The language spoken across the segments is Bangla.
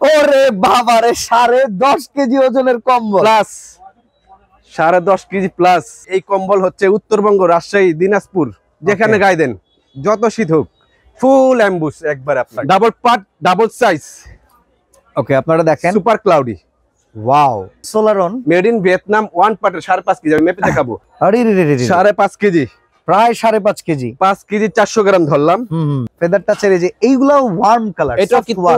ওরে বাবারে 10.5 কেজি ওজনের কম্বল প্লাস 10.5 কেজি প্লাস। এই কম্বল হচ্ছে উত্তরবঙ্গ, রাজশাহী, দিনাজপুর, যেখানে গায়ে দেন, যত শীত হোক, ফুল অ্যাম্বুস একবার আপনার double part double size. Okay, আপনারা দেখেন সুপার ক্লাউডি, ওয়াও, সোলারন মেড ইন ভিয়েতনাম, ওয়ান পার্টের 5.5 কেজি। আমি মেপে দেখাবো। আরে রে রে রে, 5.5 কেজি, প্রায় 5.5 কেজি, 5 কেজি 400 গ্রাম ধরলাম। ফেদার টাচের এই যে এইগুলা ওয়ার্ম কালার, এটা কিন্তু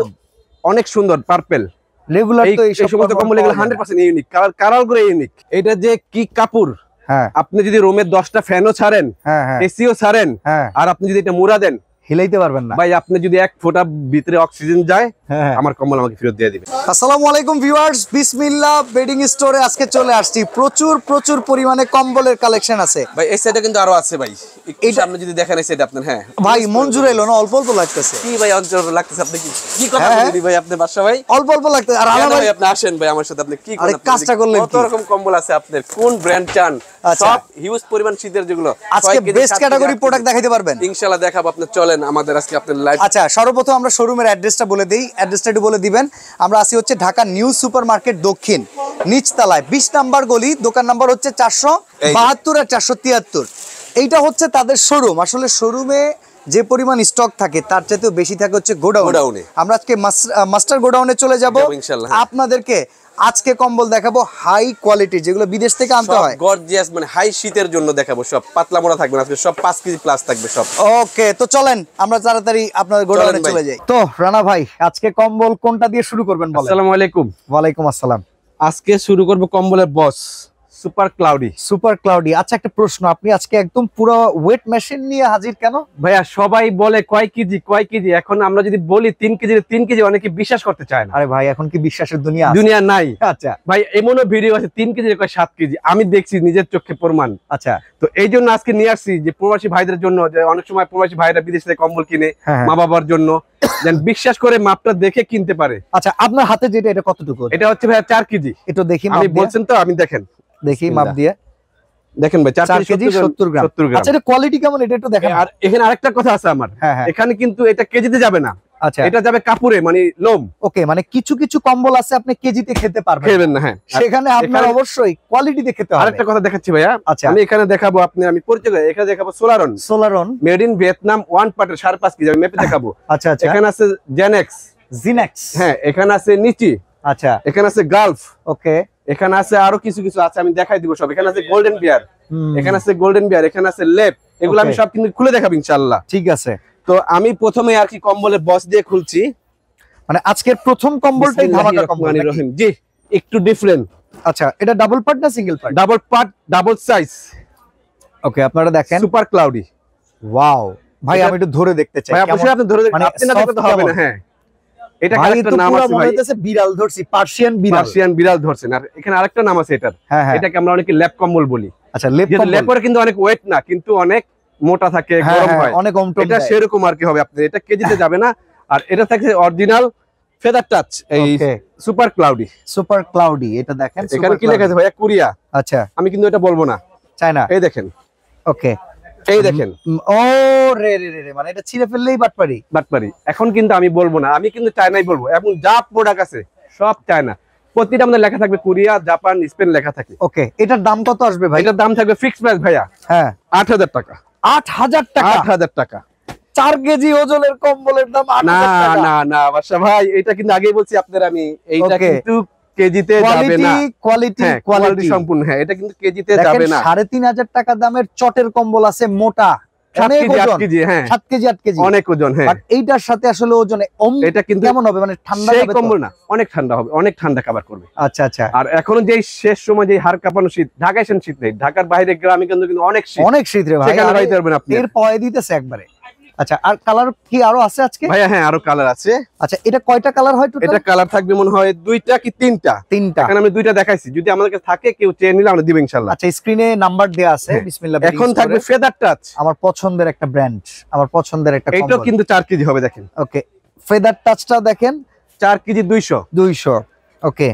অনেক সুন্দর পার্পল। রেগুলার তো এই সমস্ত কম্বল এগুলো 100% ইউনিক, কালার গুলো ইউনিক। এটা যে কি কাপড়, হ্যাঁ, আপনি যদি রুমে 10টা ফ্যানও ছাড়েন, হ্যাঁ হ্যাঁ, এসিও ছাড়েন, হ্যাঁ, আর আপনি যদি এটা মুড়া দেন, হিলাইতে পারবেন না ভাই। আপনি যদি 1 ফোঁটা ভিতরে অক্সিজেন যায়, হ্যাঁ, আমার কম্বল আমাকে ফেরত দিয়ে দিবেন। আসসালামু আলাইকুম ভিউয়ার্স, বিসমিল্লাহ বেডিং স্টোরে আজকে চলে আসছি। প্রচুর পরিমাণে কম্বলের কালেকশন আছে ভাই। এই সাইডে কিন্তু আরো আছে ভাই, এই সামনে যদি দেখেন এই সাইডে আপনার। হ্যাঁ ভাই, মন জুড়াইলো না? অল্প অল্প লাগতেছে কি ভাই? অঞ্চল লাগতেছে। আপনি কি কথা বলি ভাই? আপনি বাসা ভাই অল্প অল্প লাগতেছে। আর আলা ভাই, আপনি আসেন ভাই আমার সাথে। আপনি কি আরে কাজটা করলেন? কত রকম কম্বল আছে আপনার, কোন ব্র্যান্ড চান? সব হিউজ পরিমাণ শীতের যেগুলো আজকে বেস্ট ক্যাটাগরি প্রোডাক্ট দেখাইতে পারবেন ইনশাআল্লাহ। দেখাবো। আপনি চলেন আমাদের আজকে আপনার লাইভ। আচ্ছা, সর্বপ্রথম আমরা শোরুমের অ্যাড্রেসটা বলে দেই। অ্যাড্রেসটা একটু বলে দিবেন। আমরা আসি হচ্ছে ঢাকা নিউ সুপার মার্কেট দক্ষিণ নিচতলায় 20 নাম্বার গলি, দোকান নাম্বার হচ্ছে 472 আর 473। এইটা হচ্ছে তাদের শোরুম। আসলে শোরুমে যে পরিমাণ স্টক থাকে তার চাইতেও বেশি থাকে হচ্ছে গোডাউনে। আমরা আজকে মাস্টার গোডাউনে চলে যাব ইনশাআল্লাহ। আপনাদেরকে আজকে কম্বল দেখাবো হাই কোয়ালিটি, যেগুলো বিদেশ থেকে আনতে হয়, গর্জিয়াস, মানে হাই শীতের জন্য দেখাবো। সব পাতলা মোড়া থাকবে না আজকে, সব 5 কেজি প্লাস থাকবে সব। ওকে, তো চলেন আমরা তাড়াতাড়ি আপনাদের গোডাউনে চলে যাই। তো রানা ভাই, আজকে কম্বল কোনটা দিয়ে শুরু করবেন বলেন? আসসালামু আলাইকুম। ওয়ালাইকুম আসসালাম। আজকে শুরু করব কম্বলের বস সুপার ক্লাউডি। Super cloudy. আচ্ছা, একটা প্রশ্ন, আপনি আজকে একদম পুরো ওয়েট মেশিন নিয়ে হাজির কেন? ভাইয়া সবাই বলে কয় কেজি কয় কেজি, এখন আমরা যদি বলি 3 কেজি 3 কেজি, অনেকে বিশ্বাস করতে চায় না। আরে ভাই, এখন কি বিশ্বাসের দুনিয়া নাই? আচ্ছা ভাই, এমনও ভিডিও আছে 3 কেজি কয় 7 কেজি, আমি দেখছি নিজের চোখে প্রমাণ। আচ্ছা, তো এই জন্য আজকে নিয়ে আসছি যে প্রবাসী ভাইদের জন্য, যে অনেক সময় প্রবাসী ভাইরা বিদেশ থেকে কম্বল কিনে মা বাবার জন্য, যেন বিশ্বাস করে মাপটা দেখে কিনতে পারে। আচ্ছা, আপনার হাতে যেটা, এটা কতটুকু? এটা হচ্ছে ভাইয়া 4 কেজি। এটা দেখি, আপনি বলছেন তো, আমি দেখি মাপ দিয়ে দেখেন ভাই, 4 কেজি 70 গ্রাম। আচ্ছা, এটা কোয়ালিটি কেমন এটা একটু দেখেন। আর এখানে আরেকটা কথা আছে আমার, এখানে কিন্তু এটা কেজিতে যাবে না। আচ্ছা, এটা যাবে কাপড়ে, মানে লোম। ওকে, মানে কিছু কিছু কম্বল আছে আপনি কেজিতে খেতে পারবেন, খেবেন না। হ্যাঁ, সেখানে আপনার অবশ্যই কোয়ালিটিতে খেতে হবে। আরেকটা কথা দেখাচ্ছি ভাইয়া। আচ্ছা, আমি এখানে দেখাবো, আমি পরিচয় করি। এখানে দেখাবো সোলারন মেড ইন ভিয়েতনাম, ওয়ান পার্টের 5.5 কেজি। আমি মেপে দেখাবো। আচ্ছা, এখানে আছে জিনেক্স। হ্যাঁ, এখানে আছে নিচি। আচ্ছা, এখানে আছে গালফ। ওকে, এখানে আছে আরো কিছু আছে, আমি দেখাই দিব সব। এখানে আছে গোল্ডেন বিয়ার, এখানে আছে লেপ। এগুলো আমি সব কিন্তু খুলে দেখাবো ইনশাআল্লাহ। ঠিক আছে। তো আমি প্রথমে আর কি কম্বলের বক্স দিয়ে খুলছি, মানে আজকের প্রথম কম্বলটাই ধামাকা কম্বল। জি, একটু ডিফারেন্ট। আচ্ছা, এটা ডাবল পার্ট না single part? Double part double size. Okay, আপনারা দেখেন সুপার ক্লাউডি। ওয়াও ভাই, আমি একটু ধরে দেখতে চাই। ভাই অবশ্যই আপনি ধরে দেখতে, আপনি না দেখতে তো হবে না। হ্যাঁ, এটা আরেকটা নাম আছে ভাই, বিড়াল ধরছি, পার্সিয়ান বিড়াল ধরছেন। আর এখানে আরেকটা নাম আছে এটার, এটাকে আমরা অনেকে ল্যাপ কম্বল বলি। আচ্ছা, ল্যাপের কিন্তু অনেক ওয়েট না, কিন্তু অনেক মোটা থাকে, গরম হয় অনেক। এটা সেরকম আর কি হবে আপনার, এটা কেজিতে যাবে না। আর এটা থাকে অরিজিনাল ফেদার টাচ, এই সুপার ক্লাউডি। এটা দেখেন, এখানে কি লেখা আছে ভাই? কোরিয়া। আচ্ছা, আমি কিন্তু এটা বলবো না, চায়না। এই দেখেন। ওকে, এই দেখেন। ও রে রে রে, মানে এটা ছিঁড়ে ফেললেই বাটপারি। এখন কিন্তু আমি বলবো না, আমি কিন্তু চায়নাই বলবো। এবং যা প্রোডাক্ট আছে সব চায়না, প্রতিটা আমাদের লেখা থাকবে কোরিয়া, জাপান, স্পেন লেখা থাকে। ওকে, এটার দাম কত আসবে ভাই? এটার দাম থাকবে ফিক্সড প্রাইস ভাইয়া। হ্যাঁ, 8000 টাকা। 8000 টাকা? 8000 টাকা। 4 কেজি ওজনের কম্বলের দাম 8000 টাকা? না বাদশা ভাই, এটা কিন্তু আগেই বলছি আপনাদের আমি, এইটা কিন্তু কেজিতে যাবে না। কোয়ালিটি সম্পূর্ণ। হ্যাঁ, এটা কিন্তু কেজিতে যাবে না। 3500 টাকা দামের চটের কম্বল আছে, মোটা, 7 কেজি 8 কেজি, অনেক ওজন। হ্যাঁ, বাট এইটার সাথে আসলে ওজনে এটা কিন্তু কেমন হবে? মানে ঠান্ডা হবে? কম্বল না, অনেক ঠান্ডা হবে, অনেক ঠান্ডা কভার করবে। আচ্ছা আচ্ছা। আর এখনো যে শেষ সময় যে হাড় কাঁপানো শীত, ঢাকায় শীত নেই, ঢাকার বাইরে গ্রামে কিন্তু অনেক শীত রে ভাই, সেখানে বাইতে পারবেন আপনি। এর পয় দিতেছে একবারে। আচ্ছা, আর কালার কি আরো আছে আজকে ভাইয়া? হ্যাঁ, আরো কালার আছে। আচ্ছা, এটা কয়টা কালার হয় টোটাল? এটা কালার থাকবে মনে হয় 2টা কি 3টা। এখন আমি 2টা দেখাইছি, যদি আমাদের কাছে থাকে কেউ চেয়ে নিলে আমরা দিব ইনশাআল্লাহ। আচ্ছা, স্ক্রিনে নাম্বার দেয়া আছে। বিসমিল্লাহ। এখন থাকবে ফেদার টাচ, আমার পছন্দের একটা ব্র্যান্ড, আমার পছন্দের একটা কম্বল। এটাও কিন্তু 4 কেজি হবে, দেখেন। ওকে, ফেদার টাচটা দেখেন, 4 কেজি 200। ওকে,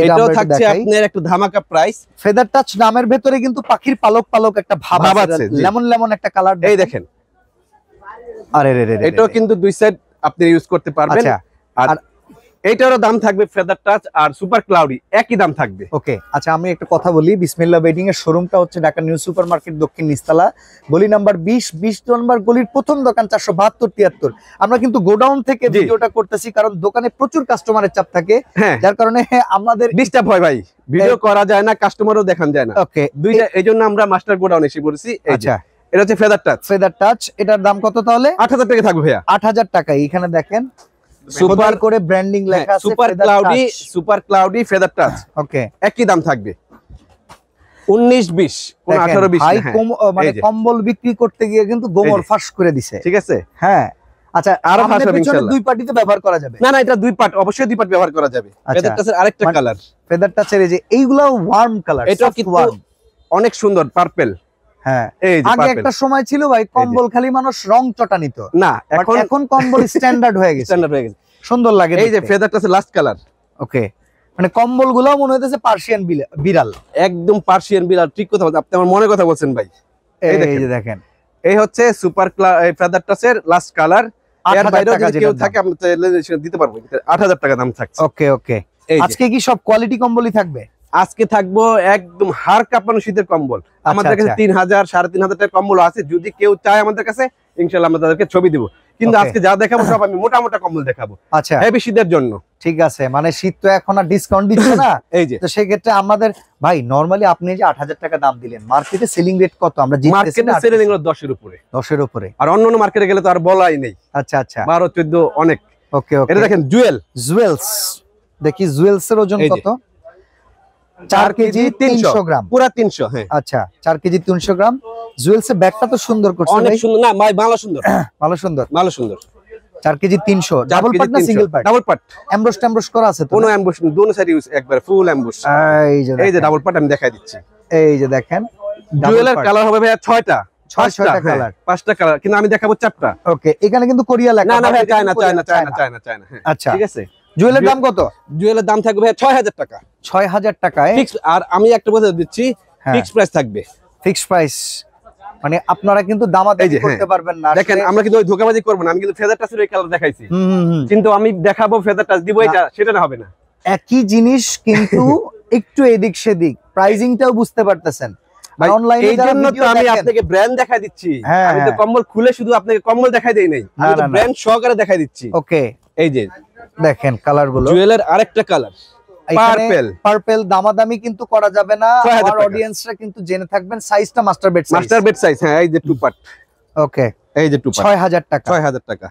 এটাও থাকছে আপনার একটু ধামাকা প্রাইস। ফেদার টাচ নামের ভেতরে কিন্তু পাখির পালক একটা ভাব আছে, লেমন একটা কালার। এই দেখেন। আরে রে রে, এটাও কিন্তু দুই সাইড আপনি ইউজ করতে পারবেন। আচ্ছা, আর এইটারও দাম থাকবে ফেদার টাচ আর সুপার ক্লাউডি একই দাম থাকবে। ওকে, আচ্ছা আমি একটা কথা বলি, বিসমিল্লাহ বেডিং এর শোরুমটা হচ্ছে ঢাকা নিউ সুপার মার্কেট দক্ষিণ নিচতলা, গলি নাম্বার 20 নম্বর গলির প্রথম দোকান 472-73। আমরা কিন্তু গোডাউন থেকে ভিডিওটা করতেছি কারণ দোকানে প্রচুর কাস্টমারের চাপ থাকে, যার কারণে আমাদের ডিস্টার্ব হয় ভাই, ভিডিও করা যায় না, কাস্টমারও দেখান যায় না। ওকে, দুইটা এইজন্য আমরা মাস্টার গোডাউন এসে পড়েছি। আচ্ছা, এটা হচ্ছে ফেদার টাচ। ফেদার টাচ, এটার দাম কত তাহলে? 8000 টাকা থাকবে ভাইয়া। 8000 টাকা। এখানে দেখেন সুপার করে ব্র্যান্ডিং লেখা আছে, সুপার ক্লাউডি ফেদার টাচ। ওকে, একই দাম থাকবে 19-20 কোন 18-20 ভাই মানে কম্বল বিক্রি করতে গিয়ে কিন্তু গোমর ফাঁস করে দিছে, ঠিক আছে? হ্যাঁ, আচ্ছা আরো ফাঁস হবে ইনশাআল্লাহ। দুই পার্টিতে ব্যবহার করা যাবে? না এটা দুই পার্ট, অবশ্যই দুই পার্ট ব্যবহার করা যাবে। ফেদার টাচের আরেকটা কালার, ফেদার টাচের এই যে এইগুলা ওয়ার্ম কালার, এটা কিন্তু অনেক সুন্দর পার্পল। হ্যাঁ, আগে একটা সময় ছিল ভাই কম্বল খালি মানুষ রং চটা নিত, না এখন কম্বল স্ট্যান্ডার্ড হয়ে গেছে, সুন্দর লাগে। এই যে ফেদার টাচের লাস্ট কালার। ওকে, মানে কম্বল গুলো মনে হইতেছে পার্সিয়ান বিড়াল, একদম পার্সিয়ান বিড়াল। ঠিক কথা, আপনি আমার মনে কথা বলছেন ভাই। এই যে দেখেন, এই হচ্ছে সুপার ফেদার টাচের লাস্ট কালার। এর বাইরে যদি কেউ থাকে আমি দিতে পারবো, 8000 টাকা দাম থাকছে। ওকে ওকে, আজকে কি সব কোয়ালিটি কম্বলই থাকবে? আজকে থাকবো একদম হাড় কাঁপানো শীতের কম্বল। আমাদের কাছে 3000 3500 টাকার কম্বল আছে, যদি কেউ চায় আমাদের কাছে ইনশাআল্লাহ আমরা তাদেরকে ছবি দিব। কিন্তু আজকে যা দেখাবো সব আমি মোটা মোটা কম্বল দেখাবো। আচ্ছা, হেভি শীতের জন্য। ঠিক আছে, মানে শীত তো এখন আর ডিসকাউন্ট দিচ্ছে না। এই যে, তো সেই ক্ষেত্রে আমাদের ভাই নরমালি আপনি যে 8000 টাকা দাম দিলেন, মার্কেটে সেলিং রেট কত? আমরা মার্কেটে সেলিং রেট 10 এর উপরে। 10 এর উপরে, আর অন্য অন্য মার্কেটে গেলে তো আর বলাই নেই। আচ্ছা আচ্ছা, 12 14 অনেক। ওকে ওকে, এটা দেখেন জুয়েলস, দেখি জুয়েলস এর ওজন কত? 4 কেজি 300 গ্রাম, পুরো 300। হ্যাঁ, আচ্ছা 4 কেজি 300 গ্রাম। জুয়েলস এর ব্যাগটা তো সুন্দর করছে, অনেক সুন্দর। না ভাই, ভালো সুন্দর, ভালো সুন্দর, ভালো সুন্দর। 4 কেজি 300, ডাবল পার্ট না সিঙ্গেল পার্ট? Double part. এমব্রশ করা আছে তো? কোনো এমব্রশ নেই, দুনো সাইড ইউজ, একবার ফুল এমব্রশ। এই যে ডাবল পার্ট আমি দেখাই দিচ্ছি। এই যে দেখেন, জুয়েলের কালার হবে ভাই 6টা, 6টা কালার, 5টা কালার, কিন্তু আমি দেখাবো 4টা। ওকে, এখানে কিন্তু কোরিয়া লেখা। না না ভাই, চায়না। আচ্ছা ঠিক আছে। জুয়েলের দাম কত? জুয়েলের দাম থাকবে ভাই 6000 টাকা। 6000 টাকায় ফিক্স। আর আমি একটা কথা দিচ্ছি, ফিক্স প্রাইস থাকবে। ফিক্স প্রাইস মানে আপনারা কিন্তু দামাদামি করতে পারবেন না। দেখেন, আমরা কিন্তু ওই ধোঁকাবাজি করব না। আমি কিন্তু ফেদার টাচের এই কালার দেখাইছি, কিন্তু আমি দেখাবো ফেদার টাচ দিব, এটা সেটা না হবে না। একই জিনিস কিন্তু একটু এদিক সেদিক, প্রাইসিংটাও বুঝতে পারতেছেন। অনলাইনে এই জন্য তো আমি আপনাকে ব্র্যান্ড দেখাই দিচ্ছি। আমি তো কম্বল খুলে শুধু আপনাকে কম্বল দেখাই দেই নাই, আমি তো ব্র্যান্ড সহকারে দেখাই দিচ্ছি। ওকে, এই যে দেখেন কালারগুলো। জুয়েলের আরেকটা কালার পার্পল। দামাদামি কিন্তু করা যাবে না, আমার অডিয়েন্সরা কিন্তু জেনে থাকবেন। সাইজটা মাস্টার বেড সাইজ। হ্যাঁ, এই যে টু পার্ট। ওকে, এই যে টু পার্ট, 6000 টাকা। 6000 টাকা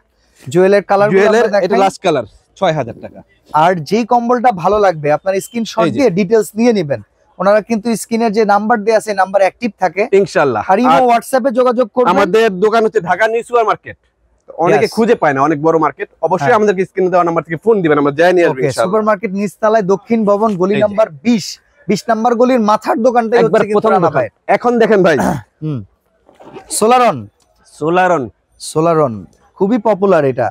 জুয়েলের কালার। জুয়েলের এটা লাস্ট কালার, 6000 টাকা। আর যেই কম্বলটা ভালো লাগবে আপনার স্ক্রিনশট দিয়ে ডিটেইলস নিয়ে নেবেন। ওনারা কিন্তু স্ক্রিনের যে নাম্বার দেয়া আছে, নাম্বার অ্যাক্টিভ থাকে ইনশাআল্লাহ। আর ইমো হোয়াটসঅ্যাপে যোগাযোগ করবেন। আমাদের দোকান হচ্ছে ঢাকা নিউ সুপার মার্কেট, অনেকে খুঁজে পায় না, অনেক বড় মার্কেট। অবশ্যই আমাদেরকে স্ক্রিনে দেওয়া নাম্বার থেকে ফোন দিবেন, আমরা যাই নিয়ে আসব ইনশাআল্লাহ। সুপার মার্কেট নিচতলায় দক্ষিণ ভবন, গলি নাম্বার 20 নাম্বার গলির মাথার দোকানটাই হচ্ছে প্রথম দোকান। এখন দেখেন ভাই, সোলারন খুবই পপুলার। এটা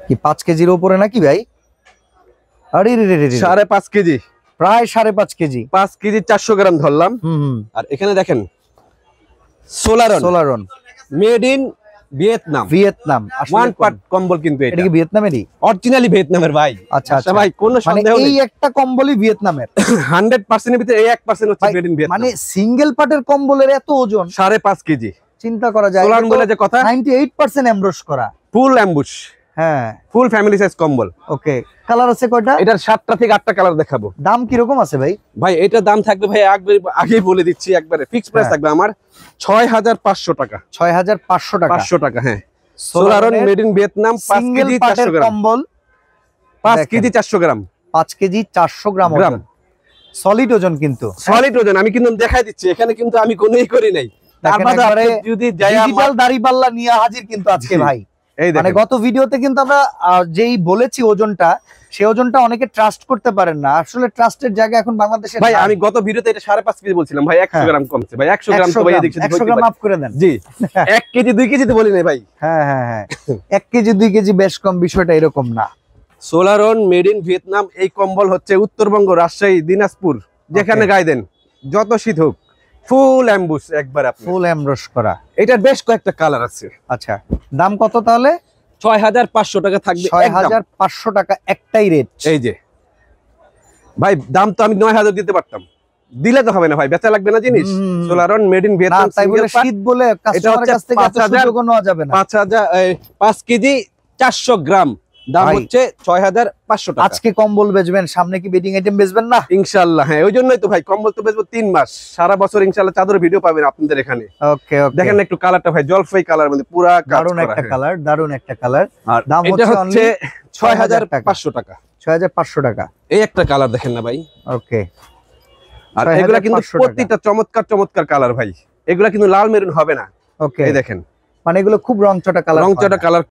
কি 5 কেজির উপরে নাকি ভাই? আরে রে রে রে, 5.5 কেজি, প্রায় 5.5 কেজি। 5 কেজি 400 গ্রাম ধরলাম। আর এখানে দেখেন সোলারন made in Vietnam one part কম্বল, কিন্তু এটা কি ভিয়েতনামেরই? অরিজিনালি ভিয়েতনামের ভাই। আচ্ছা আচ্ছা ভাই, কোনো সন্দেহ নেই, এই একটা কম্বলই ভিয়েতনামের। 100% এর ভিতরে এই 1% হচ্ছে মেড ইন ভিয়েতনাম। মানে সিঙ্গেল পার্টের কম্বলের এত ওজন, 5.5 কেজি। চিন্তা করা যায়। সোলারন বলে যে কথা, 98% এমব্রশ করা, ফুল এমব্রশ। হ্যাঁ, ফুল ফ্যামিলি সাইজ কম্বল। ওকে, কালার আছে কয়টা? এটার 7টা থেকে 8টা কালার দেখাবো। দাম কি রকম আছে ভাই? ভাই এটার দাম থাকবে ভাই আগেই বলে দিচ্ছি, একবারে ফিক্স প্রাইস থাকবে আমার 6500 টাকা। 6500 টাকা, 500 টাকা। হ্যাঁ, সোলারন মেড ইন ভিয়েতনাম, 5 কেজি 400 গ্রাম কম্বল, 5 কেজি 400 গ্রাম, 5 কেজি 400 গ্রাম ওজন। সলিড ওজন, কিন্তু সলিড ওজন। আমি কিন্তু দেখাই দিচ্ছি, এখানে কিন্তু আমি কোনোই করি নাই। তারপরে যদি ডিজিটাল দাড়িপাল্লা নিয়ে হাজির কিন্তু আজকে ভাই। মানে গত ভিডিওতে কিন্তু আমরা যেই বলেছি ওজনটা, সেই ওজনটা অনেকে ট্রাস্ট করতে পারেন না। আসলে ট্রাস্টের জায়গা এখন বাংলাদেশে ভাই। আমি গত ভিডিওতে এটা 5.5 কেজি বলছিলাম ভাই, 100 গ্রাম কমছে ভাই। 100 গ্রাম তো ভাই দেখছি, 100 গ্রাম মাফ করে দেন জি। 1 কেজি 2 কেজি তো বলি নাই ভাই। হ্যাঁ হ্যাঁ হ্যাঁ, 1 কেজি 2 কেজি বেশ কম, বিষয়টা এরকম না। সোলারন মেড ইন ভিয়েতনাম, এই কম্বল হচ্ছে উত্তরবঙ্গ, রাজশাহী, দিনাজপুর, যেখানে গায়ে দেন, যত শীত হোক, ফুল এমব্রশ, একবার আপনি ফুল এমব্রশ করা। এটার বেশ কয়েকটা কালার আছে। আচ্ছা, দাম কত তাহলে? 6500 টাকা থাকবে, 6500 টাকা একটাই রেট। এই যে ভাই দাম তো আমি 9000 দিতে পারতাম, দিলে তো হবে না ভাই, বেচা লাগবে না জিনিস। সোলারন মেড ইন ভিয়েতনাম, তাই বলে শীত বলে কাস্টমারের কাছ থেকে এত সুযোগ নেওয়া যাবে না। 5 কেজি 400 গ্রাম দাম হচ্ছে 6500 টাকা। আজকে কম্বল বেচবেন, সামনে কি বেডিং আইটেম বেচবেন না? ইনশাআল্লাহ, হ্যাঁ, ওই জন্যই তো ভাই কম্বল তো বেচবো 3 মাস, সারা বছর ইনশাআল্লাহ চাদর ভিডিও পাবেন আপনাদের এখানে। ওকে ওকে, দেখেন একটু কালারটা ভাই, জলপাই কালার মধ্যে পুরা দারুন একটা কালার, দারুন একটা কালার। আর দাম হচ্ছে 6500 টাকা। 6500 টাকা। এই একটা কালার দেখেন না ভাই। ওকে, আর এগুলা কিন্তু প্রত্যেকটা চমৎকার চমৎকার কালার ভাই, এগুলা কিন্তু লাল মেরুন হবে না। ওকে, এই দেখেন, মানে এগুলো খুব রংচটা কালার, রংচটা কালার।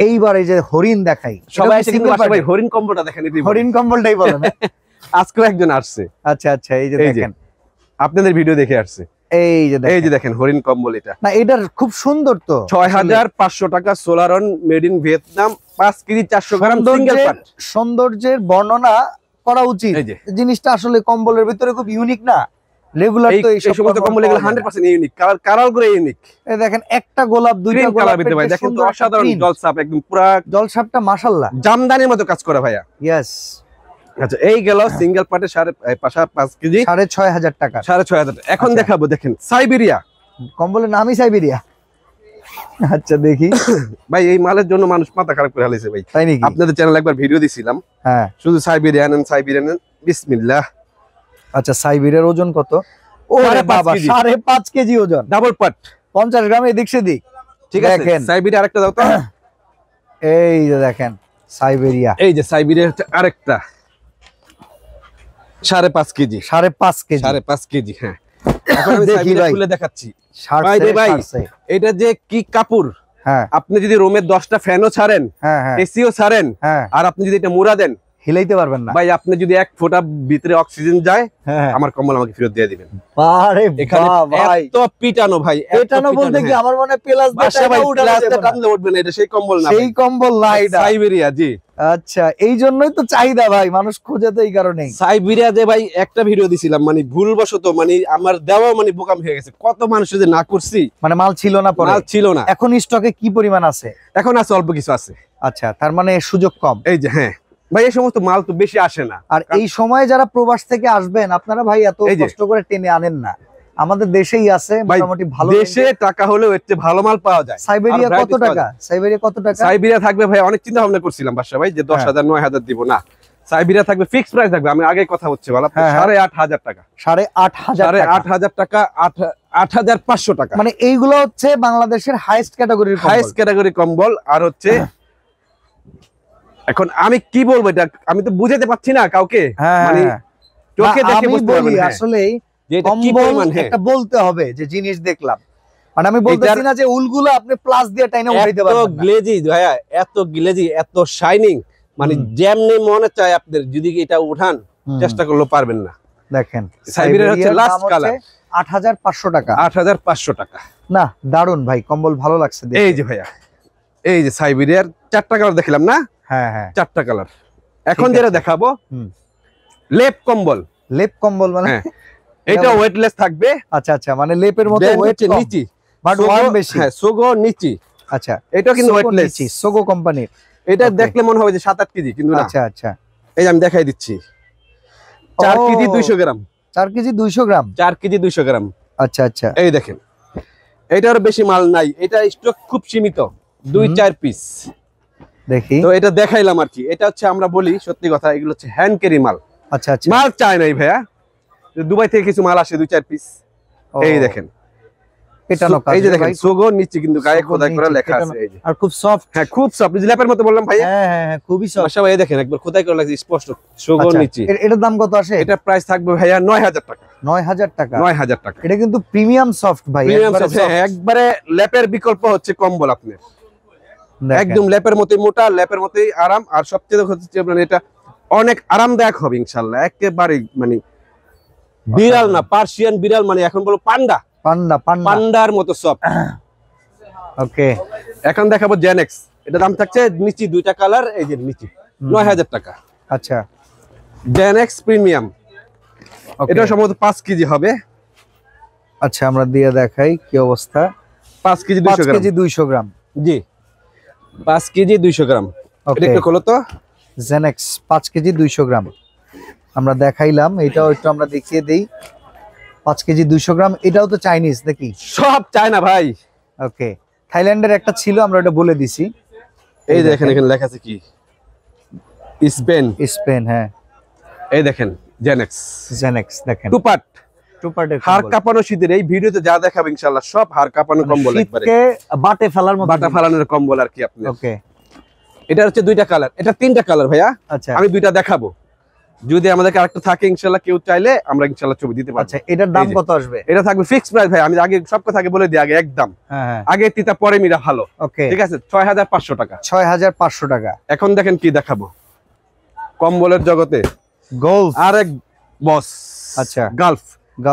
এইবার এই যে হরিণ দেখাই, সবাই কিন্তু আসলে ভাই হরিণ কম্বলটা দেখেন, হরিণ কম্বলটাই বলেন। আজকে একজন আসছে, আচ্ছা আচ্ছা, এই যে দেখেন আপনাদের ভিডিও দেখে আসছে, এই যে দেখেন হরিণ কম্বল। এটা না, এটার খুব সুন্দর তো। 6500 টাকা, সোলারন made in Vietnam, 5 KG 400 gram single part. সৌন্দর্যের বর্ণনা করা উচিত, জিনিসটা আসলে কম্বলের ভিতরে খুব ইউনিক না। রেগুলার তো এই সমস্ত কম্বল এগুলো 100% ইউনিক, কালার গুলো ইউনিক। এই দেখেন, একটা গোলাপ, দুইটা গোলাপ ভিতরে ভাই দেখেন তো অসাধারণ জলসাপ, একদম পুরো জলসাপটা মাশাআল্লাহ জামদানির মতো কাজ করা ভাইয়া। ইয়েস। আচ্ছা, এই গেল সিঙ্গেল পার্টে 5.5 কেজি 6500 টাকা। 6500। এখন দেখাবো, দেখেন সাইবেরিয়া কম্বলের নামই সাইবেরিয়া। আচ্ছা দেখি ভাই, এই মালের জন্য মানুষ মাথা খারাপ করে হালাইছে ভাই, তাই নাকি? আপনাদের চ্যানেলে একবার ভিডিও দিছিলাম, হ্যাঁ, শুধু সাইবেরিয়ান বিসমিল্লাহ। আচ্ছা, সাইবেরিয়ার ওজন কত? ওরে বাবা, 5.5 কেজি ওজন, ডাবল পার্ট, 50 গ্রাম এদিক সেদিক। ঠিক আছে, দেখেন সাইবেরিয়া আরেকটা দাও তো। এই যে দেখেন সাইবেরিয়া, এই যে সাইবেরিয়া আরেকটা 5.5 কেজি, 5.5 কেজি, 5.5 কেজি। হ্যাঁ, এখন আমি সাইবেরিয়া খুলে দেখাচ্ছি ভাই। এটা যে কি কাপড়, হ্যাঁ, আপনি যদি রুমের 10টা ফ্যানও ছাড়েন, হ্যাঁ, এসিও ছাড়েন, আর আপনি যদি এটা মুড়া দেন, হিলাইতে পারবেন না ভাই। আপনি যদি 1 ফোঁটা ভিতরে অক্সিজেন যায়, আমার কম্বল আমাকে ফেরত দিয়ে দিবেন। আরে বাহ ভাই, এত পিটানো ভাই, পিটানো বলতে কি আমার মনে প্লাস প্লাসটা টানলে উঠবে না, এটা সেই কম্বল না, সেই কম্বল না, এটা সাইবেরিয়া। জি, আচ্ছা, এই জন্যই তো চাহিদা ভাই, মানুষ খোঁজে তো এই কারণেই। সাইবেরিয়া যে ভাই একটা ভিডিও দিছিলাম, মানে ভুলবশত মানে আমার দেওয়া মানে বোকাম হয়ে গেছে, কত মানুষ যে না করছি, মানে মাল ছিল না, পরে মাল ছিল না। এখন স্টকে কি পরিমাণ আছে? এখন আছে অল্প কিছু আছে। আচ্ছা, তার মানে সুযোগ কম। এই যে, হ্যাঁ ভাই, এই সমস্ত মাল তো বেশি আসে না। আর এই সময় যারা প্রবাস থেকে আসবেন, আপনারা ভাই এত কষ্ট করে টেনে আনেন না, আমাদের দেশেই আছে মোটামুটি ভালো, দেশে টাকা হলেও এর চেয়ে ভালো মাল পাওয়া যায়। সাইবেরিয়া কত টাকা? সাইবেরিয়া কত টাকা? সাইবেরিয়া থাকবে ভাই, অনেক চিন্তা ভাবনা করছিলাম বাসা ভাই, যে 10,000 9,000 দিব না। সাইবেরিয়া থাকবে ফিক্সড প্রাইস থাকবে, আমি আগে কথা হচ্ছে বলা, 8,500 টাকা। 8,500 টাকা, 8,500 টাকা। মানে এইগুলো হচ্ছে বাংলাদেশের হাইয়েস্ট ক্যাটাগরির কম্বল। আর হচ্ছে এখন আমি কি বলবো, এটা আমি তো বুঝাতে পারছি না কাউকে, মানে চোখে দেখে বুঝতে পারবেন আসলে একটা বলতে হবে যে জিনিস দেখলাম, মানে আমি বলতেছি না যে উলগুলো আপনি প্লাস দিয়ে টাইনা উঠাইতে পারবেন না। এত গ্লেজি ভাইয়া, এত গ্লেজি, এত শাইনিং, মানে যেমনি মনে চায় আপনাদের, যদি এটা উঠান চেষ্টা করলেও পারবেন না। দেখেন সাইবেরিয়ার হচ্ছে লাস্ট কালার, 8,500 টাকা। 8,500 টাকা। না, দারুন ভাই, কম্বল ভালো লাগছে দেখতে। এই যে ভাইয়া, এই যে সাইবেরিয়ার 4টা কালার দেখালাম না? হ্যাঁ হ্যাঁ, 4টা কালার। এখন যেটা দেখাবো, লেপ কম্বল। লেপ কম্বল মানে এটা ওয়েটলেস থাকবে। আচ্ছা আচ্ছা, মানে লেপের মতো ওয়েট নিচে, বাট ওয়ান বেশি। হ্যাঁ, সোগো নিচি। আচ্ছা, এটা কিন্তু ওয়েটলেস, সোগো কোম্পানির। এটা দেখলে মনে হবে যে 7-8 কেজি, কিন্তু না। আচ্ছা আচ্ছা, এই আমি দেখাই দিচ্ছি, 4 কেজি 200 গ্রাম। 4 কেজি 200 গ্রাম। 4 কেজি 200 গ্রাম। আচ্ছা আচ্ছা, এই দেখেন, এটার বেশি মাল নাই, এটা স্টক খুব সীমিত, 2-4 পিস। দেখি তো এটা দেখাইলাম আর কি। এটা হচ্ছে আমরা বলি সত্যি কথা, এগুলো হচ্ছে হ্যান্ড ক্যারি মাল। আচ্ছা আচ্ছা, মাল চাই নাই ভাইয়া, দুবাই থেকে কিছু মাল আসে 2-4 পিস। এই দেখেন, এই যে দেখেন, সোগো নিচে কিন্তু গায়ে খোদাই করা লেখা আছে। এই যে, আর খুব সফট। হ্যাঁ, খুব সফট, ল্যাপের মতো বললাম ভাইয়া। হ্যাঁ হ্যাঁ, খুবই সফট। আচ্ছা ভাই, দেখেন একবার খোদাই করা লাগছে স্পষ্ট, সোগো নিচে। এটার দাম কত আসে? এটা প্রাইস থাকবে ভাইয়া 9,000 টাকা। 9,000 টাকা। 9,000 টাকা। এটা কিন্তু প্রিমিয়াম সফট ভাই, একবারে ল্যাপের বিকল্প হচ্ছে কম্বল আপনার, একদম ল্যাপের মতোই মোটা, ল্যাপের মতোই আরাম। আর সবচেয়ে হচ্ছে মানে এটা অনেক আরামদায়ক হবে ইনশাআল্লাহ, একেবারে মানে বিড়াল না, পার্সিয়ান বিড়াল, মানে এখন বলো পান্ডা, পান্ডার মতো সফট। ওকে, এখন দেখাবো জেনেক্স। এটা দাম থাকছে নিচে 2টা কালার, এই যে নিচে 9,000 টাকা। আচ্ছা, জেনেক্স প্রিমিয়াম, এটা সম্ভবত 5 কেজি হবে। আচ্ছা, আমরা দিয়ে দেখাই কি অবস্থা। 5 কেজি 200 গ্রাম। 5 কেজি 200 গ্রাম। জি, 5 কেজি 200 গ্রাম। এটা একটু খোলো তো। জেনেক্স 5 কেজি 200 গ্রাম আমরা দেখাইলাম, এটাও একটু আমরা দেখিয়ে দেই। 5 কেজি 200 গ্রাম, এটাও তো চাইনিজ নাকি? সব চায়না ভাই। ওকে, থাইল্যান্ডের একটা ছিল, আমরা ওটা বলে দিছি। এই দেখেন এখানে লেখা আছে কি, স্পেন। স্পেন, হ্যাঁ। এই দেখেন জেনেক্স দেখেন টু পার্ট। হাড় কম্বল। কাঁপানো শীতের, এই ভিডিওতে যা দেখাবো ইনশাআল্লাহ সব হাড় কাঁপানো কম্বল, একবারে শীতকে বাটে ফেলার মতো, বাটা ফালানোর কম্বল আর কি আপনি। ওকে, এটা হচ্ছে 2টা কালার, এটা 3টা কালার ভাইয়া। আচ্ছা, আমি 2টা দেখাবো, যদি আমাদেরকে আরেকটা থাকে ইনশাআল্লাহ কেউ চাইলে আমরা ইনশাআল্লাহ ছবি দিতে পারবো। আচ্ছা, এটার দাম কত আসবে? এটা থাকবে ফিক্সড প্রাইস ভাই, আমি আগে সব কথা আগে বলে দিই, আগে একদম। হ্যাঁ, আগে তিতা পরে মিরা ভালো। ওকে, ঠিক আছে, 6500 টাকা। 6500 টাকা। এখন দেখেন কি দেখাবো কম্বলের জগতে, গোল্ফ আরেক বস। আচ্ছা, গালফ।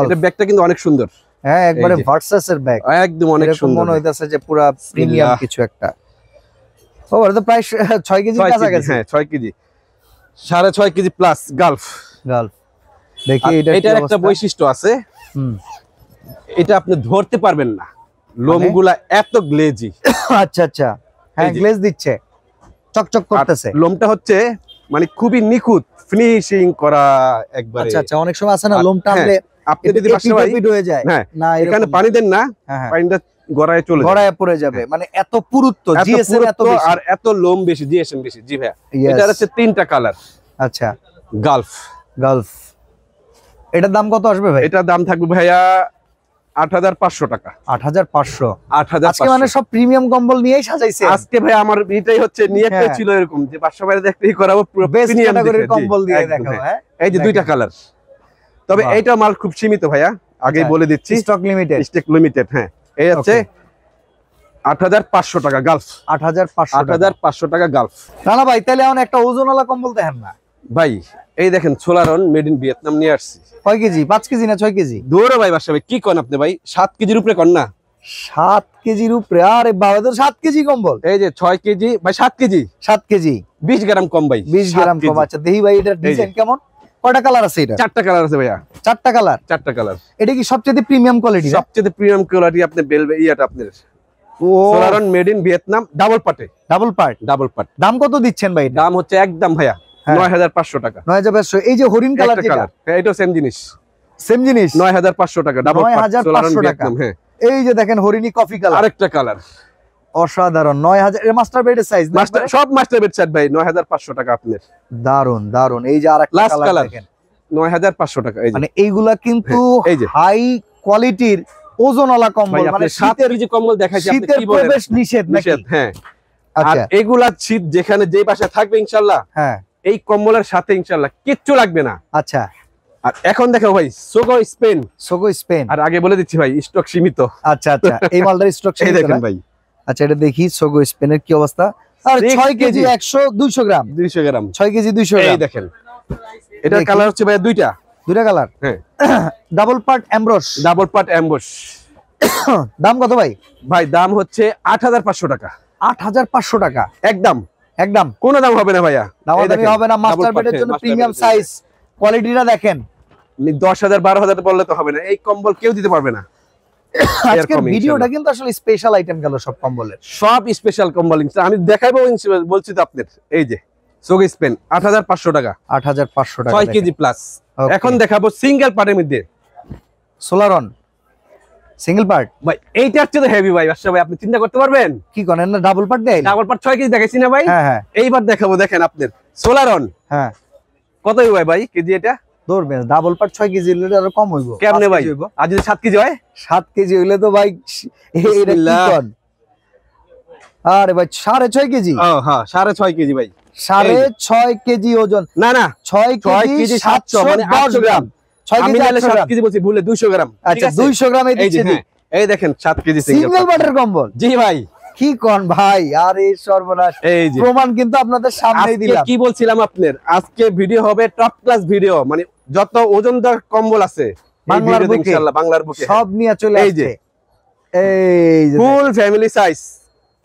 এটা ব্যাগটা কিন্তু অনেক সুন্দর, হ্যাঁ, একবারে ভার্সাসের ব্যাগ, একদম অনেক সুন্দর, মনে হইতাছে যে পুরো প্রিমিয়াম কিছু একটা। ও এটা তো প্রায় 6 কেজি কাছাকাছি। হ্যাঁ 6 কেজি, 6.5 কেজি প্লাস গালফ। দেখি এটার একটা বৈশিষ্ট্য আছে, এটা আপনি ধরতে পারবেন না, লোমগুলা এত গ্লেজি। আচ্ছা আচ্ছা, হ্যাঁ, গ্লেজ দিচ্ছে, চকচক করতেছে। লোমটা হচ্ছে মানে খুবই নিখুঁত ফিনিশিং করা একবারে। আচ্ছা আচ্ছা, অনেক সময় আছে না লোম টানলে আপনি যদি বাসায় হয়ে যায়, হ্যাঁ না এখানে পানি দেন না, পানিটা গড়ায় চলে যায়, গড়ায় পড়ে যাবে, মানে এত পুরুত্ব, জিএসএম এত বেশি আর এত লোম বেশি, জিএসএম বেশি। জি ভাইয়া, এটা হচ্ছে 3টা কালার। আচ্ছা, গালফ। এটার দাম কত আসবে ভাই? এটার দাম থাকবে ভাইয়া 8500 টাকা। 8500। 8500। আজকে মানে সব প্রিমিয়াম কম্বল নিয়েই সাজাইছে আজকে ভাই, আমার এটাই হচ্ছে নিয়তটা ছিল এরকম যে বাসা বাইরে দেখতেই করাবো, পুরো বেস্ট প্রিমিয়াম ক্যাটাগরির কম্বল দিয়ে দেখাবো। হ্যাঁ, এই যে 2টা কালার, তবে এইটা মাল খুব সীমিত ভাইয়া, আগেই বলে দিচ্ছি, স্টক লিমিটেড। হ্যাঁ, এই হচ্ছে 8500 টাকা গালফ। 8500 টাকা গালফ। রানা ভাই, তাহলে এখন একটা ওজনওয়ালা কম্বল দেখেন না ভাই। এই দেখেন সোলারন মেড ইন ভিয়েতনাম নিয়ে আসছি। কয় কেজি? 5 কেজি না 6 কেজি? দৌড়ো ভাই বাসা ভাই, কি কোন আপনি ভাই, 7 কেজির উপরে কোন না? 7 কেজির উপরে? আরে বাবা, তো 7 কেজি কম্বল। এই যে 6 কেজি ভাই, 7 কেজি, 7 কেজি 20 গ্রাম কম ভাই, 20 গ্রাম কম। আচ্ছা, দেখি ভাই এটার ডিজাইন কেমন, কয়টা কালার আছে? এটা 4টা কালার আছে ভাইয়া। 4টা কালার? 4টা কালার। এটা কি সবচেয়ে প্রিমিয়াম কোয়ালিটি? সবচেয়ে প্রিমিয়াম কোয়ালিটি আপনি বেলবে ইয়াটা আপনার সোলারন made in Vietnam, double part. দাম কত দিচ্ছেন ভাই? দাম হচ্ছে একদম ভাইয়া 9500 টাকা। 9500। এই যে হরিণ কালার, যেটা এটাও সেম জিনিস 9500 টাকা, ডাবল পার্ট সোলারন ভিয়েতনাম। হ্যাঁ, এই যে দেখেন হরিণী কফি কালার, আরেকটা কালার অসাধারণ। 9000 এর মাস্টার বেডের সাইজ, সব মাস্টার বেড সেট ভাই, 9500 টাকা আপনার। দারুন। এই যে আরেকটা কালার দেখেন, 9500 টাকা। এই যে মানে এইগুলা কিন্তু হাই কোয়ালিটির ওজনওয়ালা কম্বল, মানে 7 কেজি কম্বল দেখাইছি, আপনি কি বলেন? প্রবেশ নিষেধ নাকি? হ্যাঁ। আর আচ্ছা, এগুলা শীত যেখানে যেই বাসায় থাকবে ইনশাআল্লাহ, হ্যাঁ, এই কম্বলের সাথে ইনশাআল্লাহ কিচ্ছু লাগবে না। আচ্ছা, আর এখন দেখো ভাই, সোগো স্পেন। আর আগে বলে দিচ্ছি ভাই, স্টক সীমিত। আচ্ছা আচ্ছা, এই মালটার স্টক সীমিত দেখেন ভাই। আচ্ছা, এটা দেখি সোগো স্পেনের কি অবস্থা। আর 6 কেজি 200 গ্রাম, 6 কেজি 200 গ্রাম। এই দেখেন, এটার কালার হচ্ছে ভাই দুইটা কালার। হ্যাঁ, ডাবল পার্ট এমব্রস। দাম কত ভাই? ভাই দাম হচ্ছে 8500 টাকা। 8500 টাকা একদম, কোনো দাম হবে না ভাইয়া, দামি হবে না। মাস্টার বেডের জন্য প্রিমিয়াম সাইজ, কোয়ালিটিটা দেখেন। 10,000 12,000 বললে তো হবে না, এই কম্বল কেউ দিতে পারবে না। আজকের ভিডিওটা কিন্তু আসলে স্পেশাল আইটেম গেল সব কম্বলের, সব স্পেশাল কম্বল আমি দেখাইবো বলছি তো আপনাদের। এই যে সোগো স্পেন 8500 টাকা, 8500 টাকা, 6 কেজি প্লাস। এখন দেখাবো সিঙ্গেল পার্টের মধ্যে সোলারন সিঙ্গেল পার্ট। ভাই এইটার চেয়ে হেভি ভাই, আচ্ছা ভাই আপনি চিন্তা করতে পারবেন? কি করেন না, ডাবল পার্ট দেয়? ডাবল পার্ট 6 কেজি দেখাইছি না ভাই? হ্যাঁ হ্যাঁ, এইবার দেখাবো, দেখেন আপনাদের সোলারন। হ্যাঁ, কত ভাই ভাই কেজি এটা? ধরবে ডাবল পার্ট 6 কেজি হলে আরো কম হইব। কেমনে ভাই? আর যদি 7 কেজি হয়? 7 কেজি হইলে তো ভাই এটা কি কোন? আরে ভাই 6.5 কেজি। ও হ্যাঁ, 6.5 কেজি ভাই, 6.5 কেজি ওজন। না 6 কেজি 700 মানে 800 গ্রাম। 6 কেজি 7 কেজি বলছি, ভুলে 200 গ্রাম। আচ্ছা, 200 গ্রাম এই দিচ্ছে। এই দেখেন 7 কেজি সিঙ্গেল পার্টের কম্বল। জি ভাই, কি কোন ভাই? আরে সর্বনাশ, এই যে প্রমাণ কিন্তু আপনাদের সামনেই দিলাম। কি বলছিলাম আপনাদের, আজকে ভিডিও হবে টপ ক্লাস ভিডিও, মানে যত ওজনদার কম্বল আছে বাংলার বুকে, ইনশাআল্লাহ বাংলার বুকে সব নিয়ে চলে আসছে। এই যে ফুল ফ্যামিলি সাইজ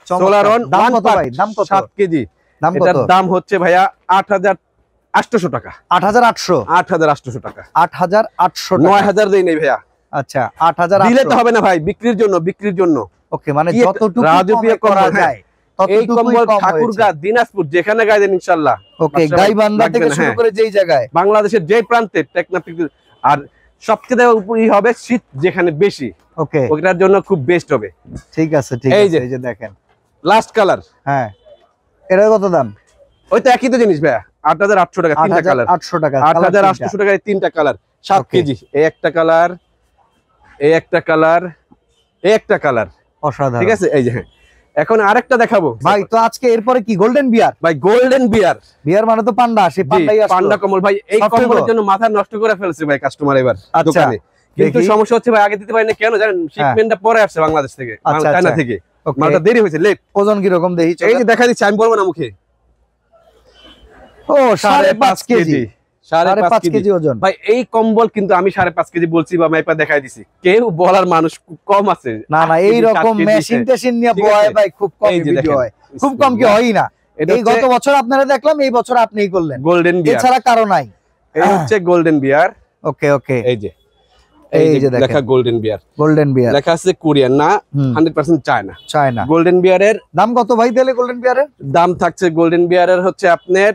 সোলারন। দাম কত ভাই? দাম কত? 7 কেজি। দাম কত? এটার দাম হচ্ছে ভাইয়া 8800 টাকা। 8800 টাকা। 8800 টাকা। 9000 দেই নাই ভাইয়া। আচ্ছা, 8800 দিলে তো হবে না ভাই, বিক্রির জন্য। ওকে, মানে যতটুকু করা যায় এই কম্বল ঠাকুরগাঁ দিনাজপুর যেখানে গাইবেন ইনশাআল্লাহ। ওকে, গাইবান্ধা থেকে শুরু করে যেই জায়গায় বাংলাদেশের যে প্রান্তে টেকনাফ, আর সবচেয়ে উপরই হবে শীত যেখানে বেশি, ওকে ওটার জন্য খুব বেস্ট হবে। ঠিক আছে, ঠিক আছে। এই যে দেখেন লাস্ট কালার, হ্যাঁ এটা কত দাম? ওই তো একই তো জিনিস ভাইয়া, 8800 টাকা তিনটা কালার, 800 টাকা 8800 টাকায় তিনটা কালার, 7 কেজি। এই একটা কালার, এই একটা কালার, এই একটা কালার, অসাধারণ। ঠিক আছে, এই যে হ্যাঁ। এখন আরেকটা দেখাবো ভাই। তো আজকে এরপরে কি গোল্ডেন বিয়ার? ভাই গোল্ডেন বিয়ার, বিয়ার মানে তো পান্ডা, সেই পান্ডাই আসলো। পান্ডা কম্বল ভাই, এই কম্বলের জন্য মাথা নষ্ট করে ফেলছে ভাই কাস্টমার এবার দোকানে। কিন্তু সমস্যা হচ্ছে ভাই, আগে দিতে পারি না কেন জানেন? শিপমেন্টটা পরে আসছে বাংলাদেশ থেকে, চায়না থেকে, মালটা দেরি হয়েছে, লেট। ওজন কি রকম দেখি? এই যে দেখা দিচ্ছি, আমি বলবো না মুখে। ও 5.5 কেজি, 5.5 কেজি ওজন ভাই। এই কম্বল কিন্তু আমি 5.5 কেজি বলছি বা মাইপা দেখাই দিছি, কেউ বলার মানুষ খুব কম আছে। না না, এই রকম মেশিন টেশিন নিয়ে বয় ভাই খুব কম ভিডিও হয়, খুব কম কি হয়ই না। এই গত বছর আপনারা দেখলাম, এই বছর আপনিই করলেন গোল্ডেন বিয়ার, এছাড়া কারো নাই। এই হচ্ছে গোল্ডেন বিয়ার। ওকে ওকে, এই যে, এই যে লেখা গোল্ডেন বিয়ার, গোল্ডেন বিয়ার লেখা আছে কোরিয়ান না, 100% চায়না। চায়না গোল্ডেন বিয়ারের দাম কত ভাই? তাহলে গোল্ডেন বিয়ারের দাম থাকছে, গোল্ডেন বিয়ারের হচ্ছে আপনার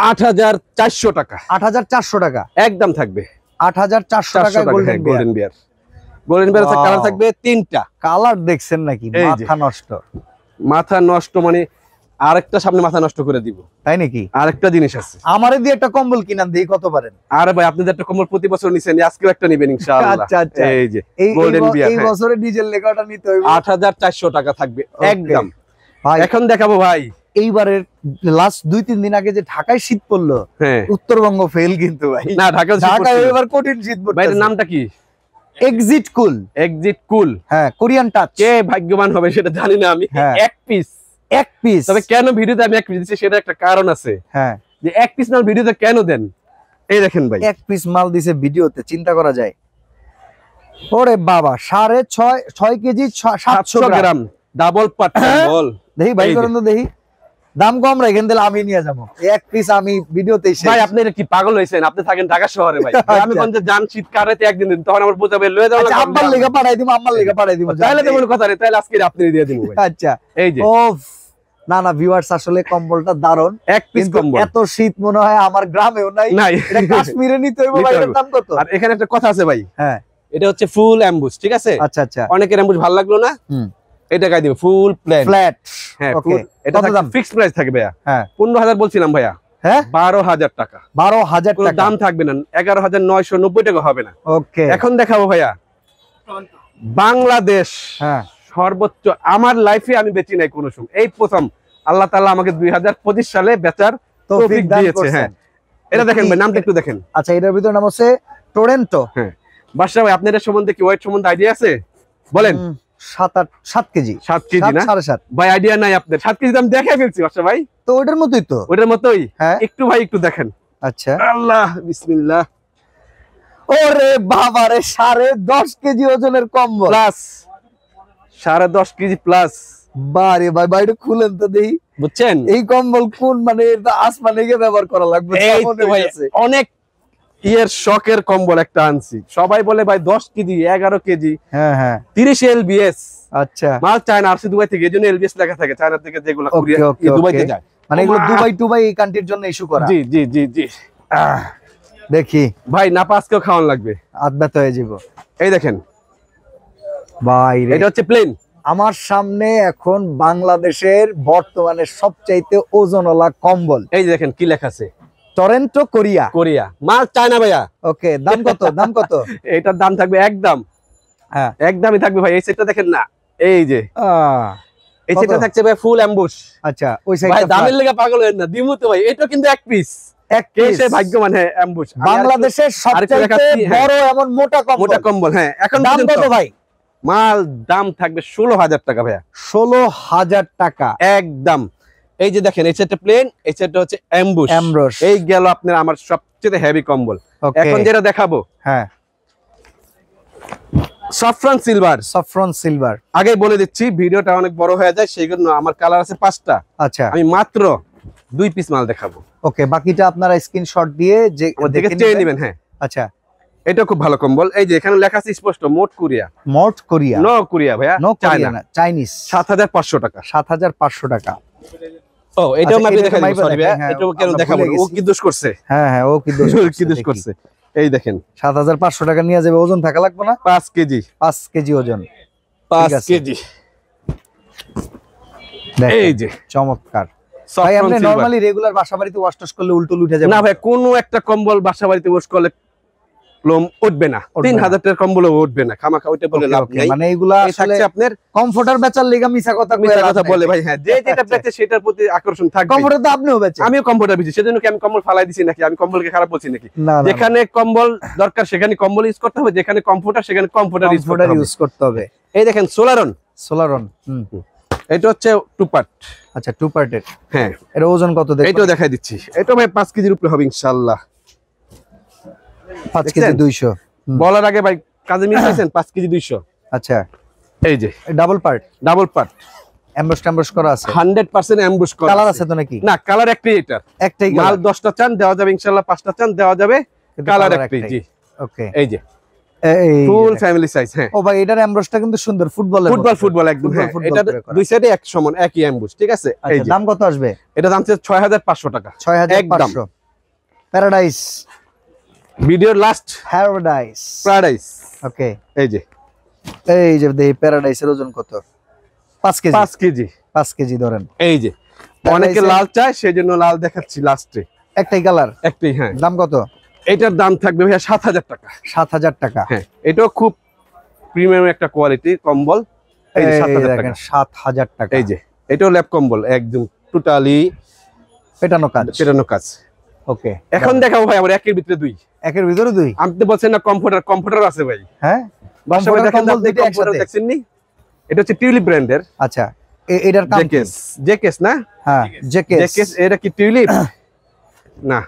8400 টাকা। 8400 টাকা একদম থাকবে, 8400 টাকা গোল্ডেন বিয়ার। গোল্ডেন বিয়ারের কালার থাকবে 3টা। কালার দেখছেন নাকি? মাথা নষ্ট, মাথা নষ্ট মানে আরেকটা সামনে মাথা নষ্ট করে দিব, তাই নাকি? আরেকটা জিনিস আছে, আমারে দিয়ে একটা কম্বল কিনান দেই, কত পারেন? আরে ভাই আপনি একটা কম্বল প্রতি বছর নিছেন, আজকেও একটা নেবেন ইনশাআল্লাহ। আচ্ছা আচ্ছা, এই যে গোল্ডেন বিয়ার, এই বছরে ডিজেল লেখাটা নিতে হইব। 8400 টাকা থাকবে একদম। ভাই এখন দেখাবো ভাই, এইবারের লাস্ট 2-3 দিন আগে যে ঢাকায় শীত পড়লো, উত্তরবঙ্গ ফেল কিন্তু ভাই। না, ঢাকায় এবার কঠিন শীত পড়ছে। ভাই এর নামটা কি? এক্সিট কুল। এক্সিট কুল, হ্যাঁ, কোরিয়ান টাচ। কে ভাগ্যবান হবে সেটা জানি না আমি। এক পিস, তবে কেন ভিডিওতে আমি এক পিস দিচ্ছি সেটা একটা কারণ আছে। হ্যাঁ, যে এক পিস মাল ভিডিওতে কেন দেন? এই দেখেন ভাই, এক পিস মাল দিছে ভিডিওতে, চিন্তা করা যায়। ওরে বাবা, 6.5 কেজি 700 গ্রাম ডাবল পাট কম্বল। দেখি ভাই করেন তো, দেখি দাম কম রাখেন, তাহলে আমি নিয়ে যাবো এক পিস। আমি ভিডিওতেই ভাই, আপনি কি পাগল হয়েছেন? আপনি থাকেন ঢাকা শহরে ভাই, আমি কোন যে জান শীত কাটাইতে একদিন দিন, তখন আমার বোঝাবে লয়ে যাও। আব্বার লেগে পাঠাই দিব, আম্মার লেগে পাঠাই দিব, তাহলে তো কোনো কথা নেই, তাহলে আজকে আপনি দিয়ে দিন ভাই। আচ্ছা, এই যে না না ভিউয়ার্স, আসলে কম্বলটা দারুন। এক পিস কম্বল, এত শীত মনে হয় আমার গ্রামেও নাই, এটা কাশ্মীরে নিতে হইব ভাই। এর দাম কত? আর এখানে একটা কথা আছে ভাই, হ্যাঁ, এটা হচ্ছে ফুল অ্যাম্বুশ, ঠিক আছে? আচ্ছা আচ্ছা, অনেকের অ্যাম্বুশ ভালো লাগলো না, এটা গাই দিব ফুল প্লেন ফ্ল্যাট। হ্যাঁ, এটা দাম ফিক্সড প্রাইস থাকবে ভাইয়া। হ্যাঁ, 15000 বলছিলাম ভাইয়া, হ্যাঁ 12000 টাকা। 12000 টাকা দাম থাকবে না, 11990 টাকা হবে না। ওকে, এখন দেখাবো ভাইয়া বাংলাদেশ, হ্যাঁ সর্বোচ্চ আমার লাইফে আমি বেচি নাই কোনো সময়, এই প্রথম আল্লাহ তাআলা আমাকে 2025 সালে বেচার তৌফিক দিয়েছে। হ্যাঁ, এটা দেখেন ভাই, নামটা একটু দেখেন। আচ্ছা, এটার ভিতর নাম হচ্ছে টরেন্টো। হ্যাঁ, বাদশা ভাই আপনাদের সম্বন্ধে কি ওয়েট সম্বন্ধে আইডিয়া আছে? বলেন। 7 কেজি, 7 কেজি না 7.5 ভাই, আইডিয়া নাই আপনাদের? 7 কেজি আমি দেখে ফেলছি বাদশা ভাই। তো ওটার মতোই তো, ওটার মতোই। হ্যাঁ, একটু ভাই একটু দেখেন। আচ্ছা, আল্লাহ বিসমিল্লাহ। ওরে বাবা রে, 10.5 কেজি ওজনের কম্বল প্লাস, 10.5 কেজি প্লাস। বারে ভাই, বাইরে খুলেন তো দেখি, বুঝছেন? এই কম্বল কোন মানে আসমানে গিয়ে ব্যবহার করা লাগবে। অনেক ইয়ের শখের কম্বল একটা আনছি, সবাই বলে ভাই 10 কেজি 11 কেজি, হ্যাঁ হ্যাঁ 30 এলবিএস। আচ্ছা, মাল চায়না আসছে দুবাই থেকে, এজন্য এলবিএস লেখা থাকে, চায়না থেকে যেগুলো দুবাইতে যায়, মানে এগুলো দুবাই এই কান্ট্রির জন্য ইস্যু করা। জি জি জি জি। দেখি ভাই, নাপাসকেও খাওয়ান লাগবে, আদবাত হয়ে যাব। এই দেখেন ভাই, এটা হচ্ছে প্লেন। আমার সামনে এখন বাংলাদেশের বর্তমানে সবচাইতে ওজনওয়ালা কম্বল। এই দেখেন কি লেখা আছে, টরেন্টো কোরিয়া। কোরিয়া মাল, চায়না ভাইয়া। ওকে, দাম কত? দাম কত? এটার দাম থাকবে একদম, হ্যাঁ একদমই থাকবে ভাই। এই সেটটা দেখেন না, এই যে এই সেটটা থাকছে ভাই ফুল অ্যাম্বুশ। আচ্ছা, ওই সাইডটা ভাই দামের লেগে পাগল হয়েন না, দিমু তো ভাই। এটা কিন্তু এক পিস, সে ভাগ্যবান। হ্যাঁ, অ্যাম্বুশ বাংলাদেশের সবচাইতে বড় এমন মোটা কম্বল। মোটা কম্বল, হ্যাঁ। এখন দাম কত ভাই? মাল দাম থাকবে 16000 টাকা ভাইয়া, 16000 টাকা একদম। এই যে দেখেন, এই সেটটা প্লেন, এই সেটটা হচ্ছে অ্যাম্বুশ। এই গেল আপনার আমার সবচেয়ে হেভি কম্বল। এখন যেটা দেখাবো, হ্যাঁ, সাফরান সিলভার। সাফরান সিলভার, আগে বলে দিচ্ছি ভিডিওটা অনেক বড় হয়ে যায়, সেই জন্য আমার কালার আছে 5টা। আচ্ছা, আমি মাত্র 2 পিস মাল দেখাবো। ওকে, বাকিটা আপনারা স্ক্রিনশট দিয়ে যে দেখে চেয়ে নেবেন। হ্যাঁ, আচ্ছা, এটা খুব ভালো কম্বল। এই যে এখানে লেখা আছে স্পষ্ট মোট কোরিয়া। মোট কোরিয়া, নো কোরিয়া ভাইয়া, নো কোরিয়া না, চাইনিজ। 7500 টাকা। 7500 টাকা। ও এটাও আচ্ছা, মাপে এটা দেখাই মাইপে সরি ভাইয়া, দেখেন, হ্যাঁ, এটাও কেন আমরা দেখাবো, ভুলে ও গেছি। কি দোষ করছে? হ্যাঁ, ও কি দোষ কি দোষ করছে? এই দেখেন 7500 টাকা নিয়ে যাবে, ওজন থাকা লাগবে না? 5 কেজি, 5 কেজি ওজন, 5 কেজি। এই যে চমৎকার ভাই। আপনি নরমালি রেগুলার বাসা বাড়িতে ওয়াশ টস করলে উল্টো উঠে যাবে না ভাই, কোন একটা কম্বল বাসা বাড়িতে ওয়াশ করলে লোম উঠবে না, 3000 টাকার কম্বল উঠবে না, খামাখা ওইটা বলে লাভ নাই। মানে এগুলা আসলে আপনার কমফর্টার বেচার লাগা মিছা কথা বলে ভাই। হ্যাঁ, যে যেটা বেচে সেটার প্রতি আকর্ষণ থাকবে। কমফর্টার তো আপনিও বেচেন, আমিও কম্বলটা বেচি, সেজন্য কি আমি কম্বল ফালাই দিছি নাকি? আমি কম্বলকে খারাপ বলছি নাকি? যেখানে কম্বল দরকার সেখানে কম্বল ইউজ করতে হবে, যেখানে কমফর্টার সেখানে কমফর্টার ইউজ করতে হবে। এই দেখেন সোলারন, এটা হচ্ছে 2 পার্ট। আচ্ছা, 2 পার্টের। হ্যাঁ, এর ওজন কত দেখেন? এটাও দেখাই দিচ্ছি। এটা ভাই 5 কেজির উপরে হবে ইনশাআল্লাহ। 5 কেজি 200 বলার আগে ভাই কাজে মিলাইছেন। 5 কেজি 200। আচ্ছা, এই যে ডাবল পার্ট এমবস করা আছে, 100% এমবস করা। কালার আছে তো নাকি? না, কালার একটাই, একটাই মাল। 10টা চান দেওয়া যাবে ইনশাআল্লাহ, 5টা চান দেওয়া যাবে, কালার একটাই। জি ওকে, এই যে ফুল ফ্যামিলি সাইজ। হ্যাঁ, ও ভাই এটার এমবসটা কিন্তু সুন্দর, ফুটবল একদম। হ্যাঁ, এটা দুই সাইডে এক সমান একই এমবস, ঠিক আছে। এই যে দাম কত আসবে? এটা দাম হচ্ছে 6500 টাকা। 6500। প্যারাডাইস, ভিডিওর লাস্ট প্যারাডাইস। ওকে, এই যে দেখি প্যারাডাইসের ওজন কত? 5 কেজি। 5 কেজি ধরেন। এই যে অনেকে লাল চায়, সেজন্য লাল দেখাচ্ছি লাস্টে। একটাই কালার, একটাই। হ্যাঁ, দাম কত? এটার দাম থাকবে ভাইয়া 7000 টাকা। 7000 টাকা। হ্যাঁ, এটাও খুব প্রিমিয়াম একটা কোয়ালিটি কম্বল। এই যে 7000 টাকা। 7000 টাকা। এই যে এটাও ল্যাপ কম্বল, একদম টোটালি পেটানো কাজ। ওকে, এখন দেখাবো ভাই আমার একের ভিতরে দুই। একের ভিতরে দুই? আপনি তো বলছেন না কমফর্টার আছে ভাই। হ্যাঁ, বাসায় দেখেন আপনি কমফর্টার দেখছেন নি? এটা হচ্ছে টিউলিপ ব্র্যান্ডের। আচ্ছা, এটার নাম কি? জেকেস না? হ্যাঁ, জেকেস। এটা কি টিউলিপ না?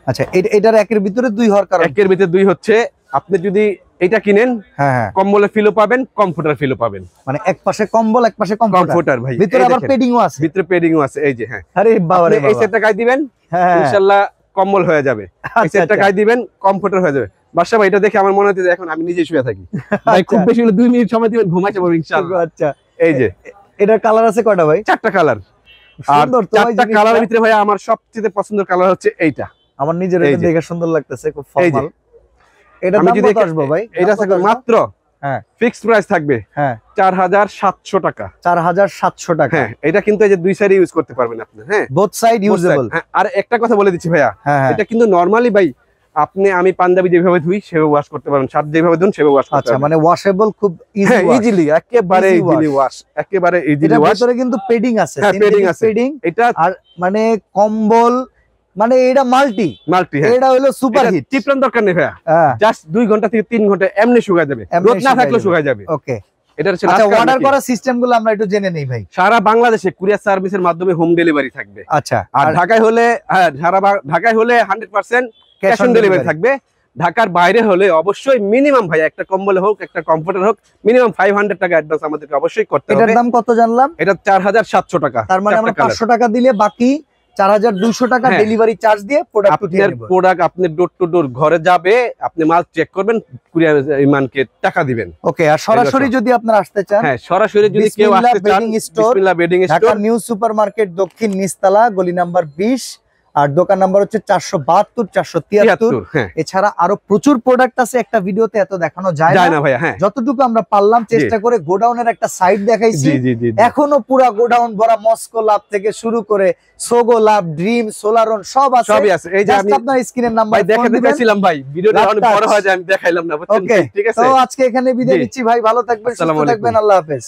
আচ্ছা, এটার একের ভিতরে দুই হওয়ার কারণ? একের ভিতরে দুই হচ্ছে আপনি যদি এটা কিনেন, হ্যাঁ, কম্বলের ফিলও পাবেন, কমফর্টার ফিলও পাবেন। মানে এক পাশে কম্বল, এক পাশে কমফর্টার ভাই। ভিতরে আবার পেডিংও আছে। ভিতরে পেডিংও আছে। এই যে হ্যাঁ, আরে বাবা রে বাবা, এই সেটটা গায়ে দিবেন, ইনশাআল্লাহ কম্বল হয়ে যাবে। এই সেটটা গায়ে দিবেন, কমফর্টার হয়ে যাবে। বাসা ভাই এটা দেখে আমার মনে হচ্ছে এখন আমি নিজেই শুয়ে থাকি ভাই। খুব বেশি হলে 2 মিনিট সময় দিবেন, ঘুমাইতে পারবো ইনশাআল্লাহ। আচ্ছা, এই যে এটার কালার আছে কয়টা ভাই? 4টা কালার। আর 4টা কালারের ভিতরে ভাই আমার সবচেয়ে পছন্দের কালার হচ্ছে এইটা। আমার নিজের এটা দেখে সুন্দর লাগতেছে, খুব ফর্মাল। এটা দাম কত আসবে ভাই? এটা থাকবে মাত্র, হ্যাঁ, ফিক্সড প্রাইস থাকবে, হ্যাঁ, 4700 টাকা। 4700 টাকা। হ্যাঁ, এটা কিন্তু এই যে দুই সাইডে ইউজ করতে পারবেন আপনি। হ্যাঁ, বোথ সাইড ইউজেবল। হ্যাঁ, আর একটা কথা বলে দিচ্ছি ভাইয়া, এটা কিন্তু নরমালি ভাই আমি পাঞ্জাবি যেভাবে ধুই সেভাবে ওয়াশ করতে পারবেন, শার্ট যেভাবে ধুন সেভাবে ওয়াশ করতে পারবেন। আচ্ছা, মানে ওয়াশেবল, খুব ইজিলি, একেবারে ইজিলি ওয়াশ, একেবারে ইজিলি ওয়াশ। এটার ভিতরে কিন্তু পেডিং আছে, হ্যাঁ, পেডিং আছে। এটা আর মানে কম্বল, মানে এটা মাল্টি। হ্যাঁ, এটা হলো সুপার হিট। টিপলাম দরকার নেই ভাইয়া, জাস্ট 2 ঘন্টা থেকে 3 ঘন্টা এমনি শুকায় যাবে, রোদ না থাকলে শুকায় যাবে। ওকে, এটা হচ্ছে আচ্ছা, অর্ডার করার সিস্টেমগুলো আমরা একটু জেনে নেই ভাই। সারা বাংলাদেশে কুরিয়ার সার্ভিসের মাধ্যমে হোম ডেলিভারি থাকবে। আচ্ছা, আর ঢাকায় হলে, হ্যাঁ, ঢাকায় হলে 100% ক্যাশ অন ডেলিভারি থাকবে। ঢাকার বাইরে হলে অবশ্যই মিনিমাম ভাই একটা কম্বলে হোক, একটা কমফর্টার হোক, মিনিমাম 500 টাকা অ্যাডভান্স আমাদেরকে অবশ্যই করতে হবে। এটার দাম কত জানলাম? এটা 4700 টাকা। তার মানে আমরা 500 টাকা দিলে বাকি 4200 টাকা ডেলিভারি চার্জ দিয়ে প্রোডাক্ট আপনি ডোর টু ডোর ঘরে যাবে, আপনি মাল চেক করবেন, কুরিয়ার ইমানকে টাকা দিবেন। ওকে, আর সরাসরি যদি আপনারা আসতে চান, হ্যাঁ, সরাসরি যদি কেউ আসতে চান, বিসমিল্লাহ bedding store, Dhaka new supermarket দক্ষিণ নিচতলা, গলি নাম্বার 20, আর দোকান নাম্বার হচ্ছে 472 473। এছাড়া আরো প্রচুর প্রোডাক্ট আছে, একটা ভিডিওতে এত দেখানো যায় না ভাইয়া। হ্যাঁ, যতটুকু আমরা পারলাম চেষ্টা করে গোডাউনের একটা সাইড দেখাইছি। এখনো পুরো গোডাউন ভরা মস্কো লাভ থেকে শুরু করে সোগো লাভ, ড্রিম, সোলারন সব আছে। এই যে আমি আপনার স্ক্রিনের নাম্বার দেখাইছিলাম ভাই, ভিডিওটা অনেক বড় হয়ে যায়, আমি দেখাইলাম না, বুঝছেন? ঠিক আছে, তো আজকে এখানে বিদায় নিচ্ছি ভাই, ভালো থাকবেন, সুস্থ থাকবেন, আল্লাহ হাফেজ।